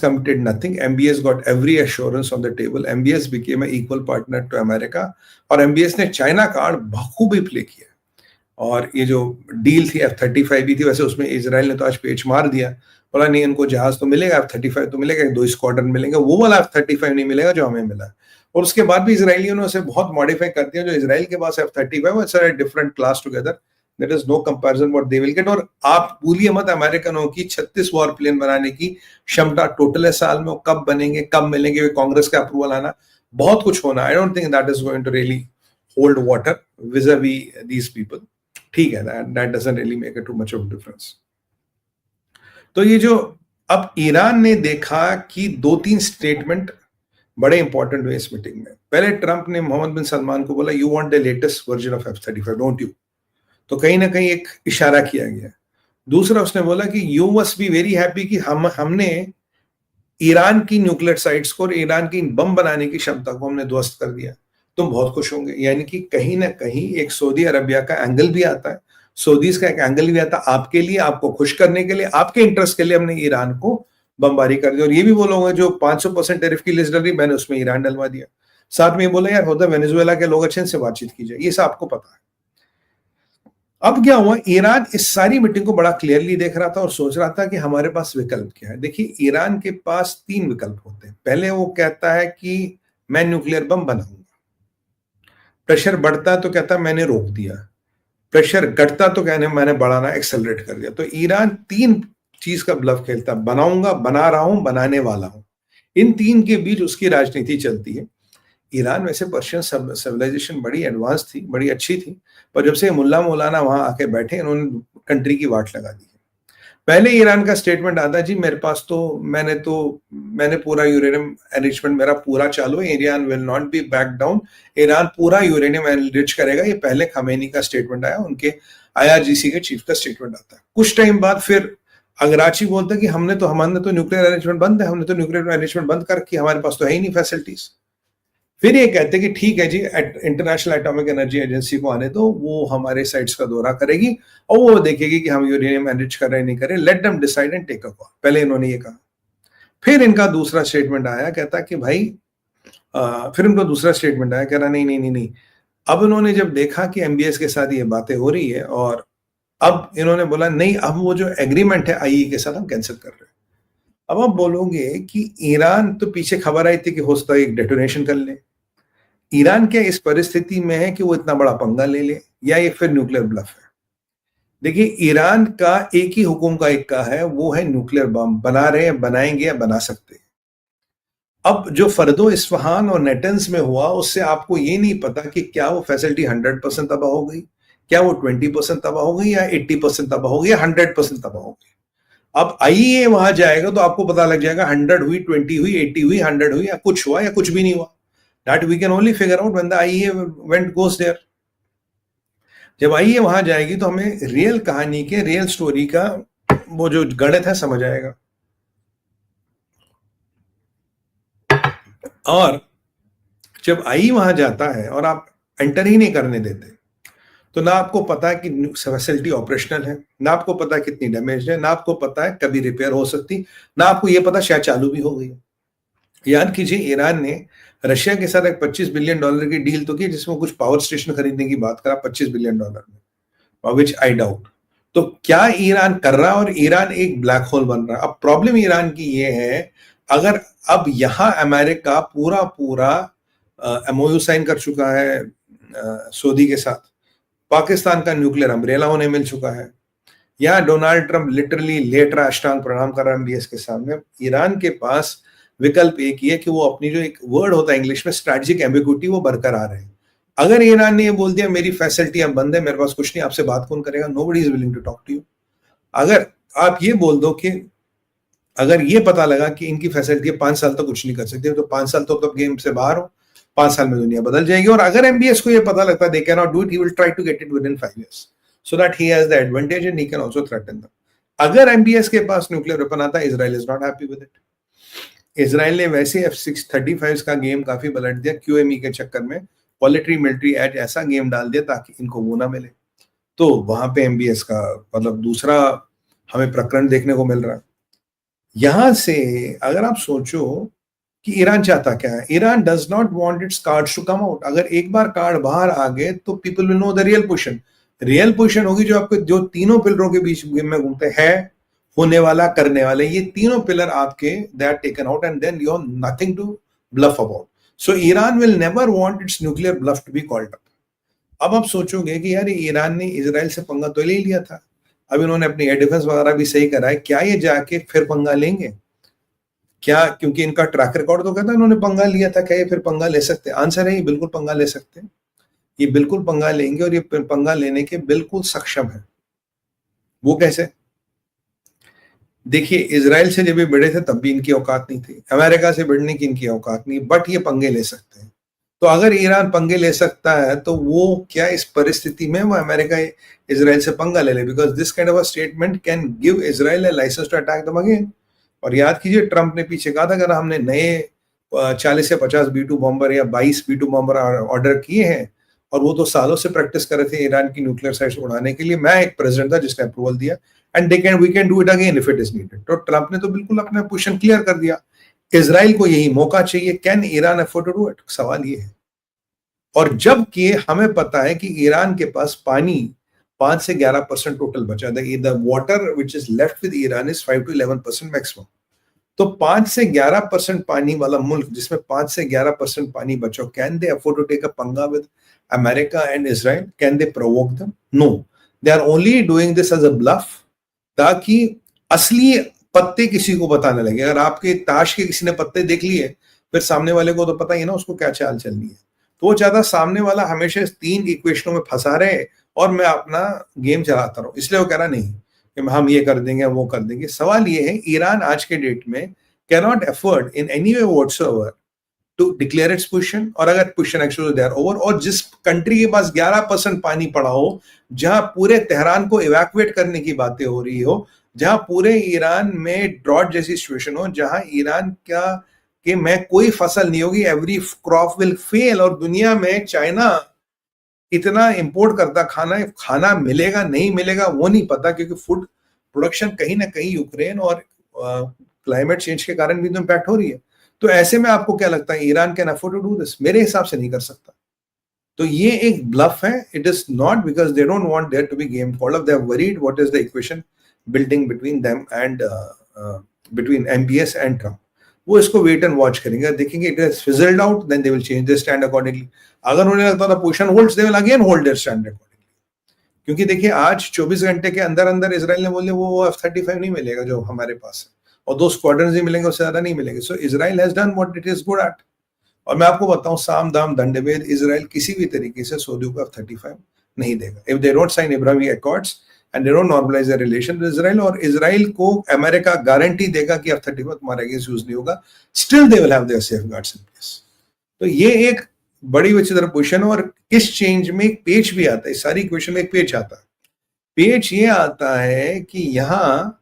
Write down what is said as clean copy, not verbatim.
committed nothing. MBS got every assurance on the table. MBS became an equal partner to America. और MBS ने China card बखूबी play किया. और ये जो डील थी F-35 भी थी, वैसे उसमें इजराइल ने तो आज पेच मार दिया, बोला नहीं इनको जहाज तो मिलेगा, F-35 तो मिलेगा, 2 स्क्वाड्रन मिलेंगे, वो वाला F-35 नहीं मिलेगा जो हमें मिला. और उसके बाद भी इजराइलियों ने उसे बहुत मॉडिफाई कर दिया. जो इजराइल के पास F-35 वो it's a different class together. There is no comparison what they will get. और आप भूलिए मत अमेरिकनों की 36 वॉर प्लेन बनाने की क्षमता टोटल है साल में. वो कब बनेंगे, कब मिलेंगे, कांग्रेस का अप्रूवल आना, बहुत कुछ होना. I don't think that is going to really hold water vis a vis these people. ठीक है, that doesn't really make it too much of difference. तो ये जो अब ईरान ने देखा कि 2-3 स्टेटमेंट बड़े इंपॉर्टेंट हुए इस मीटिंग में. पहले ट्रंप ने मोहम्मद बिन सलमान को बोला, you want the latest version of F-35 don't you. तो कहीं ना कहीं एक इशारा किया गया. दूसरा उसने बोला कि you must be very happy कि हमने ईरान की न्यूक्लियर साइट्स को और ईरान की बम बनाने की क्षमता को हमने ध्वस्त कर दिया, तुम बहुत खुश होंगे. यानी कि कहीं ना कहीं एक सऊदी अरबिया का एंगल भी आता है, सऊदीज का एक एंगल भी आता है आपके लिए, आपको खुश करने के लिए, आपके इंटरेस्ट के लिए हमने ईरान को बमबारी कर दी. और ये भी बोलोगे जो 500% टैरिफ की लिस्ट डली, मैंने उसमें ईरान डलवा दिया. साथ में बोला यार होता वेनेजुएला के लोग अच्छे से बातचीत की जाए, ये सब आपको पता है. अब क्या हुआ, ईरान इस सारी मीटिंग को बड़ा क्लियरली देख रहा था और सोच रहा था कि हमारे पास विकल्प क्या है. देखिए, ईरान के पास 3 विकल्प होते हैं. पहले वो कहता है कि मैं न्यूक्लियर बम बनाऊंगा. प्रेशर बढ़ता है तो कहता है मैंने रोक दिया. प्रेशर घटता तो कहने मैंने बढ़ाना एक्सेलरेट कर दिया. तो ईरान 3 चीज का ब्लफ खेलता है, बनाऊंगा, बना रहा हूं, बनाने वाला हूं. इन 3 के बीच उसकी राजनीति चलती है. ईरान वैसे पर्शियन सिविलाइजेशन बड़ी एडवांस थी, बड़ी अच्छी थी, पर जब से मुल्ला मौलाना वहां आके बैठे इन्होंने कंट्री की वाट लगा दी. पहले ईरान का स्टेटमेंट आता जी मेरे पास तो मैंने पूरा यूरेनियम एनरिचमेंट मेरा पूरा चालू है, Iran will not be back down, Iran पूरा यूरेनियम एनरिच करेगा. ये पहले खमेनी का स्टेटमेंट आया, उनके IRGC के चीफ का स्टेटमेंट आता है. कुछ टाइम बाद फिर अगराची बोलता है कि हमने तो न्यूक्लियर एनरिचमेंट बंद है, हमने तो न्यूक्लियर एनरिचमेंट बंद कर रखी, हमारे पास तो है ही नहीं फैसिलिटीज. फिर ये कहते हैं कि ठीक है जी, इंटरनेशनल एटॉमिक एनर्जी एजेंसी को आने दो, वो हमारे साइट्स का दौरा करेगी और वो देखेगी कि हम यूरेनियम एनरिच कर रहे हैं नहीं कर रहे, let them decide and take a call. पहले इन्होंने ये कहा. फिर इनका दूसरा स्टेटमेंट आया, कहता कि भाई फिर इनका दूसरा स्टेटमेंट आया, कह रहा नहीं. अब इन्होंने जब देखा कि MBS के साथ ये बातें हो रही है और अब इन्होंने बोला नहीं, अब वो जो एग्रीमेंट है IAEA के साथ हम कैंसिल कर रहे हैं. अब आप बोलोगे कि ईरान तो पीछे खबर आई थी कि हो सकता है एक डेटोनेशन कर ले. ईरान क्या इस परिस्थिति में है कि वो इतना बड़ा पंगा ले ले, या ये फिर न्यूक्लियर ब्लफ है? देखिए, ईरान का एक ही हुकुम का इक्का है, वो है न्यूक्लियर बम. बना रहे हैं, बनाएंगे या बना सकते हैं. अब जो फर्दो इस्फहान और नेटन्स में हुआ, उससे आपको ये नहीं पता कि क्या वो फैसिलिटी 100% तबाह हो गई, क्या वो 20% तबाह हो गई, या 80% तबाह हो गई, या 100% तबाह हो गई. अब IAEA वहां जाएगा तो आपको पता लग जाएगा 100 हुई, 20 हुई, 80 हुई, 100 हुई, या कुछ हुआ या कुछ भी नहीं हुआ. That we can only figure out when the IAEA goes there. जब IAEA वहां जाएगी तो हमें रियल कहानी के, रियल स्टोरी का वो जो गणित है समझ आएगा. और जब IAEA वहां जाता है और आप एंटर ही नहीं करने देते, तो ना आपको पता है कि फैसिलिटी ऑपरेशनल है, ना आपको पता है कितनी डैमेज है, ना आपको पता है कभी रिपेयर हो सकती, ना आपको ये पता शायद चालू भी हो गई. याद कीजिए, ईरान ने रशिया के साथ एक $25 बिलियन की डील तो की, जिसमें कुछ पावर स्टेशन खरीदने की बात करा $25 बिलियन में, विच आई डाउट. तो क्या ईरान कर रहा है, और ईरान एक ब्लैक होल बन रहा है. अब प्रॉब्लम ईरान की ये है, अगर अब यहां अमेरिका पूरा MOU साइन कर चुका है सऊदी के साथ, पाकिस्तान का न्यूक्लियर अम्ब्रेला उन्हें मिल चुका है, यहाँ डोनाल्ड ट्रंप लिटरली लेट रहा, अष्टांग प्रणाम कर रहा है MBS के सामने. ईरान के पास विकल्प एक ही है कि वो अपनी जो एक वर्ड होता है इंग्लिश में स्ट्रैटेजिक एम्बिग्यूटी, वो बरकरार है. अगर ईरान ने ये बोल दिया मेरी फैसिलिटी अब बंद है, मेरे पास कुछ नहीं, आपसे बात कौन करेगा, nobody is willing to talk to you. अगर आप ये बोल दो कि अगर ये पता लगा कि इनकी फैसिलिटी 5 साल तक कुछ नहीं कर सकती, तो 5 साल तो गेम से बाहर हो, 5 साल में दुनिया बदल जाएगी. और अगर MBS को ये पता लगता है they cannot do it, he will try to get it within 5 years so that he has the advantage and he can also threaten them. अगर MBS के पास न्यूक्लियर वेपन आता है, Israel is not happy with it. Israel ने वैसे F-35 का game काफी पलट दिया, QME के चक्कर में पॉलिटरी मिलिट्री एज ऐसा गेम डाल दिया ताकि इनको वो ना मिले. तो वहां पे MBS का मतलब दूसरा हमें प्रकरण देखने को मिल रहा है. यहां से अगर आप सोचो कि ईरान चाहता क्या है, Iran does not want its cards to come out. अगर एक बार कार्ड बाहर आ गए तो people will know the real position. Real position होगी जो आपके जो तीनों पिलरों के बीच में घूमते हैं, होने वाला, करने वाले, ये तीनों पिलर आपके they are taken out and then you have nothing to bluff about. So Iran will never want its nuclear bluff to be called up. अब आप सोचोगे कि यार ईरान ने इजराइल से पंगा तो ले लिया था, अब इन्होंने अपनी एयर डिफेंस वगैरह भी सही करा है, क्या ये जाके फिर पंगा लेंगे? क्या, क्योंकि इनका ट्रैक रिकॉर्ड तो कहता है इन्होंने पंगा लिया था, क्या ये फिर पंगा ले सकते हैं? आंसर है ये बिल्कुल पंगा ले सकते हैं, ये बिल्कुल पंगा लेंगे और ये पंगा लेने के बिल्कुल सक्षम है। वो कैसे? देखिए, इजराइल से जब ये भिड़े थे तब भी इनकी औकात नहीं थी, अमेरिका से भिड़ने की इनकी औकात नहीं, बट ये पंगे ले सकते हैं। तो अगर ईरान पंगे ले सकता है तो वो क्या इस परिस्थिति में वो अमेरिका इजराइल से पंगा ले ले? Because this kind of a statement can give Israel a licence to attack them again. और याद कीजिए, ट्रंप ने पीछे कहा था अगर हमने नए 40 या 50 B2 बॉम्बर या 22 B2 बॉम्बर ऑर्डर किए हैं, और वो तो सालों से प्रैक्टिस कर रहे थे ईरान की न्यूक्लियर साइट्स उड़ाने के लिए, मैं एक प्रेसिडेंट था जिसने अप्रूवल दिया, and we can do it again if it is needed. तो ट्रंप ने तो बिल्कुल अपना पोजीशन क्लियर कर दिया। इजराइल को यही मौका चाहिए। Can Iran afford to do it? सवाल ये है। और जबकि हमें पता है कि ईरान के पास पानी 5 से 11% टोटल बचा था, the water which is left with Iran is 5 to 11% maximum. तो 5 से 11% पानी वाला मुल्क जिसमें 5 से 11% पानी बचा, can they afford to take a पंगा with America and Israel? Can they provoke them? No, they are only doing this as a bluff, ताकि असली पत्ते किसी को पता न लगे। अगर आपके ताश के किसी ने पत्ते देख लिए, फिर सामने वाले को तो पता ही ना उसको क्या चाल चलनी है। तो वो चाहता सामने वाला हमेशा इस 3 इक्वेशनों में फंसा रहे और मैं अपना गेम चलाता रहूं, इसलिए वो कह रहा नहीं कि हम ये कर देंगे वो कर देंगे। सवाल ये है, ईरान आज के डेट में can not afford in any way whatsoever to declare its position, और अगर position actually they are over, और जिस कंट्री के पास 11% पानी पड़ा हो, जहां पूरे तेहरान को इवैक्यूएट करने की बातें हो रही हो, जहां पूरे ईरान में ड्रॉट जैसी सिचुएशन हो, जहां ईरान का कि मैं कोई फसल नहीं होगी, एवरी क्रॉप विल फेल, और दुनिया में चाइना इतना इंपोर्ट करता खाना मिलेगा नहीं मिलेगा वो नहीं पता, क्योंकि फूड प्रोडक्शन कहीं ना कहीं यूक्रेन और क्लाइमेट चेंज के कारण भी तो इम्पैक्ट हो रही है। तो ऐसे में आपको क्या लगता है Iran can afford to do this? मेरे हिसाब से नहीं कर सकता। तो ये एक ब्लफ है। It is not because they don't want there to be game called up, they are worried what is the equation building between them and between MBS and Trump. वो इसको वेट एंड वॉच करेंगे, देखेंगे it has fizzled out, then they will change their stand accordingly. अगर उन्हें लगता था position holds, they will again hold their stand accordingly. क्योंकि देखिए, आज 24 घंटे के अंदर अंदर इजराइल ने बोले वो F-35 नहीं मिलेगा जो हमारे पास है, और 2 स्क्वाड्रन्स ही मिलेंगे, उससे ज्यादा नहीं मिलेंगे। So Israel has done what it is good at. और मैं आपको बताऊं, साम दाम दंडभेद, इजराइल किसी भी तरीके से सऊदी को F-35 नहीं देगा। If they don't sign Abrahamic accords and they don't normalise their relation with Israel, और इजराइल को अमेरिका गारंटी देगा कि F-35 तुम्हारे अगेंस्ट यूज नहीं होगा, still they will have their safeguards in place. तो ये एक बड़ी अच्छी तरह पोजीशन है। और इस चेंज में एक पेच भी आता है, सारी इक्वेशन में एक पेच आता है। पेच ये आता है कि यहाँ